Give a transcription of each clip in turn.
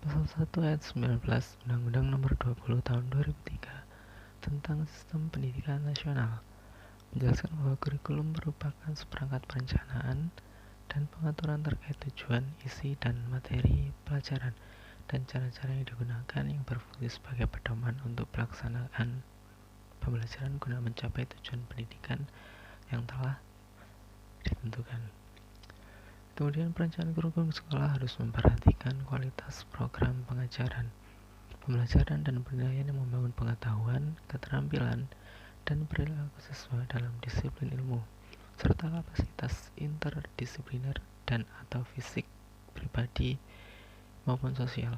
Pasal 1 ayat 19 Undang-Undang Nomor 20 Tahun 2003 tentang Sistem Pendidikan Nasional menjelaskan bahwa kurikulum merupakan seperangkat perencanaan dan pengaturan terkait tujuan, isi, dan materi pelajaran dan cara-cara yang digunakan yang berfungsi sebagai pedoman untuk pelaksanaan pembelajaran guna mencapai tujuan pendidikan yang telah ditentukan. Kemudian perencanaan kurikulum sekolah harus memperhatikan kualitas program pengajaran, pembelajaran, dan penilaian yang membangun pengetahuan, keterampilan, dan perilaku siswa dalam disiplin ilmu, serta kapasitas interdisipliner dan atau fisik, pribadi, maupun sosial.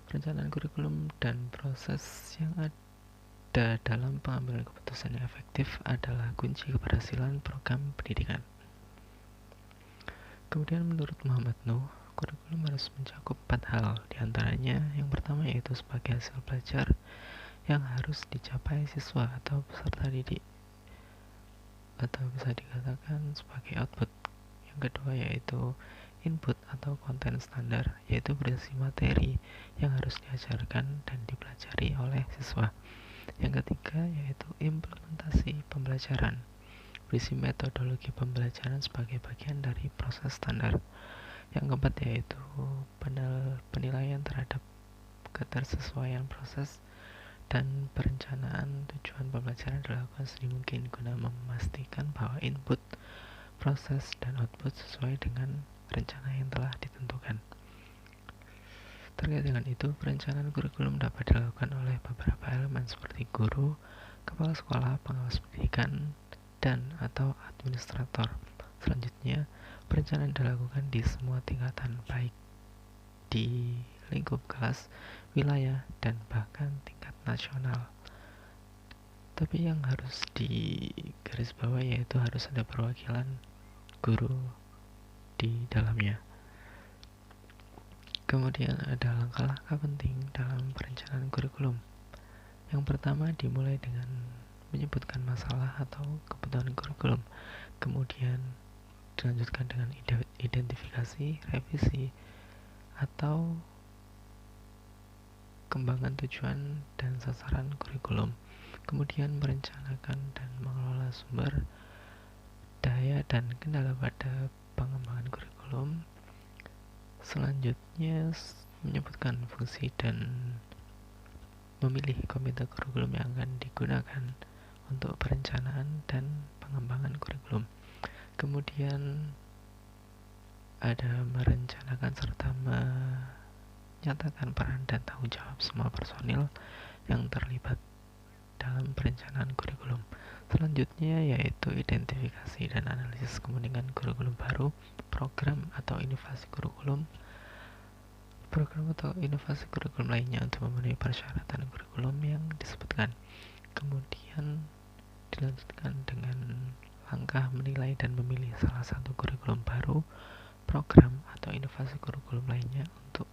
Perencanaan kurikulum dan proses yang ada dalam pengambilan keputusan yang efektif adalah kunci keberhasilan program pendidikan. Kemudian menurut Muhammad Nuh, kurikulum harus mencakup 4 hal, diantaranya yang pertama yaitu sebagai hasil belajar yang harus dicapai siswa atau peserta didik, atau bisa dikatakan sebagai output. Yang kedua yaitu input atau konten standar, yaitu berisi materi yang harus diajarkan dan dipelajari oleh siswa. Yang ketiga yaitu implementasi pembelajaran, berisi metodologi pembelajaran sebagai bagian dari proses standar. Yang keempat yaitu penilaian terhadap ketersesuaian proses dan perencanaan tujuan pembelajaran dilakukan sedini mungkin guna memastikan bahwa input, proses, dan output sesuai dengan rencana yang telah ditentukan. Terkait dengan itu, perencanaan kurikulum dapat dilakukan oleh beberapa elemen seperti guru, kepala sekolah, pengawas pendidikan, dan atau administrator. Selanjutnya, perencanaan dilakukan di semua tingkatan, baik di lingkup kelas, wilayah, dan bahkan tingkat nasional. Tapi yang harus digarisbawahi yaitu harus ada perwakilan guru di dalamnya. Kemudian ada langkah-langkah penting dalam perencanaan kurikulum. Yang pertama dimulai dengan menyebutkan masalah atau kebutuhan kurikulum. Kemudian dilanjutkan dengan identifikasi, revisi, atau kembangan tujuan dan sasaran kurikulum. Kemudian merencanakan dan mengelola sumber daya dan kendala pada pengembangan kurikulum. Selanjutnya menyebutkan fungsi dan memilih komite kurikulum yang akan digunakan untuk perencanaan dan pengembangan kurikulum. Kemudian ada merencanakan serta menyatakan peran dan tanggung jawab semua personil yang terlibat dalam perencanaan kurikulum. Selanjutnya yaitu identifikasi dan analisis kemungkinan kurikulum baru, program atau inovasi kurikulum lainnya untuk memenuhi persyaratan kurikulum yang disebutkan. Kemudian dilanjutkan dengan langkah menilai dan memilih salah satu kurikulum baru, program atau inovasi kurikulum lainnya untuk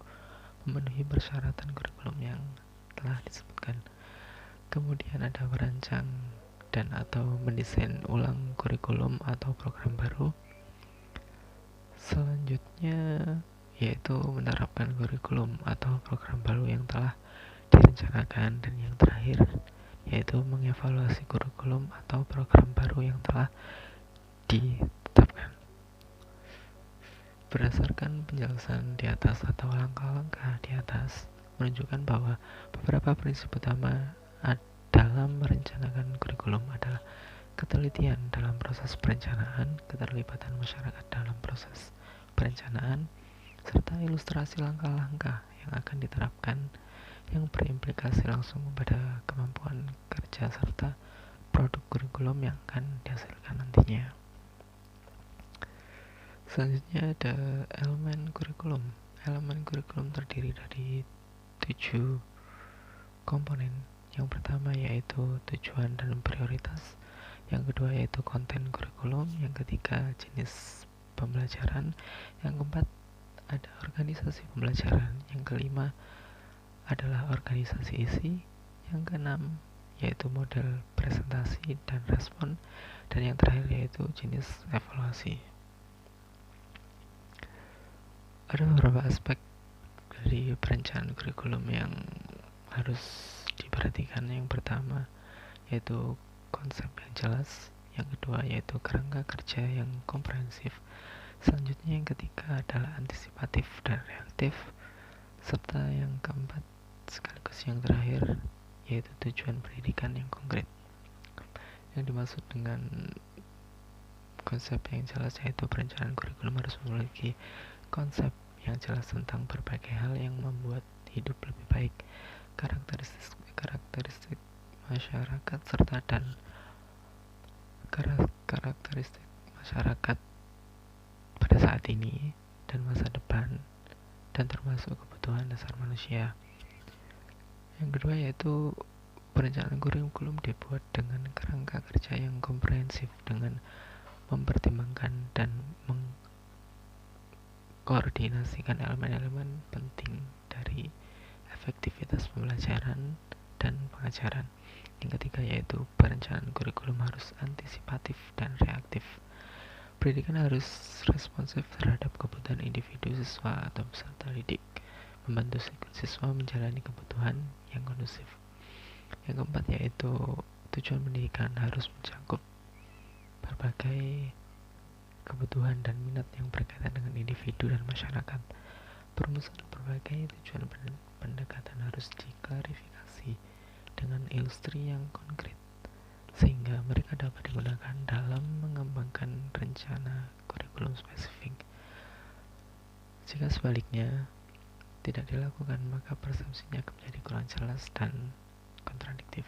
memenuhi persyaratan kurikulum yang telah disebutkan. Kemudian ada merancang dan atau mendesain ulang kurikulum atau program baru. Selanjutnya yaitu menerapkan kurikulum atau program baru yang telah direncanakan. Dan yang terakhir yaitu mengevaluasi kurikulum atau program baru yang telah ditetapkan. Berdasarkan penjelasan di atas atau langkah-langkah di atas menunjukkan bahwa beberapa prinsip utama dalam merencanakan kurikulum adalah ketelitian dalam proses perencanaan, keterlibatan masyarakat dalam proses perencanaan, serta ilustrasi langkah-langkah yang akan diterapkan yang berimplikasi langsung pada kemampuan kerja serta produk kurikulum yang akan dihasilkan nantinya. Selanjutnya ada elemen kurikulum. Elemen kurikulum terdiri dari 7 komponen. Yang pertama yaitu tujuan dan prioritas. Yang kedua yaitu konten kurikulum. Yang ketiga jenis pembelajaran. Yang keempat ada organisasi pembelajaran. Yang kelima adalah organisasi isi. Yang keenam yaitu model presentasi dan respon. Dan yang terakhir yaitu jenis evaluasi. Ada beberapa aspek dari perencanaan kurikulum yang harus diperhatikan, yang pertama yaitu konsep yang jelas, yang kedua yaitu kerangka kerja yang komprehensif, selanjutnya yang ketiga adalah antisipatif dan reaktif, serta yang keempat sekaligus yang terakhir yaitu tujuan pendidikan yang konkret. Yang dimaksud dengan konsep yang jelas yaitu perencanaan kurikulum harus memiliki konsep yang jelas tentang berbagai hal yang membuat hidup lebih baik, karakteristik masyarakat serta dan karakteristik masyarakat pada saat ini dan masa depan, dan termasuk kebutuhan dasar manusia. Yang kedua yaitu perencanaan kurikulum dibuat dengan kerangka kerja yang komprehensif dengan mempertimbangkan dan mengkoordinasikan elemen-elemen penting dari efektivitas pembelajaran dan pengajaran. Yang ketiga yaitu perencanaan kurikulum harus antisipatif dan reaktif. Pendidikan harus responsif terhadap kebutuhan individu siswa atau peserta didik, membantu siswa menjalani kebutuhan yang kondusif. Yang keempat yaitu tujuan pendidikan harus mencakup berbagai kebutuhan dan minat yang berkaitan dengan individu dan masyarakat. Perumusan berbagai tujuan pendekatan harus diklarifikasi dengan ilustrasi yang konkret, sehingga mereka dapat digunakan dalam mengembangkan rencana kurikulum spesifik. Jika sebaliknya tidak dilakukan, maka persepsinya akan menjadi kurang jelas dan kontradiktif.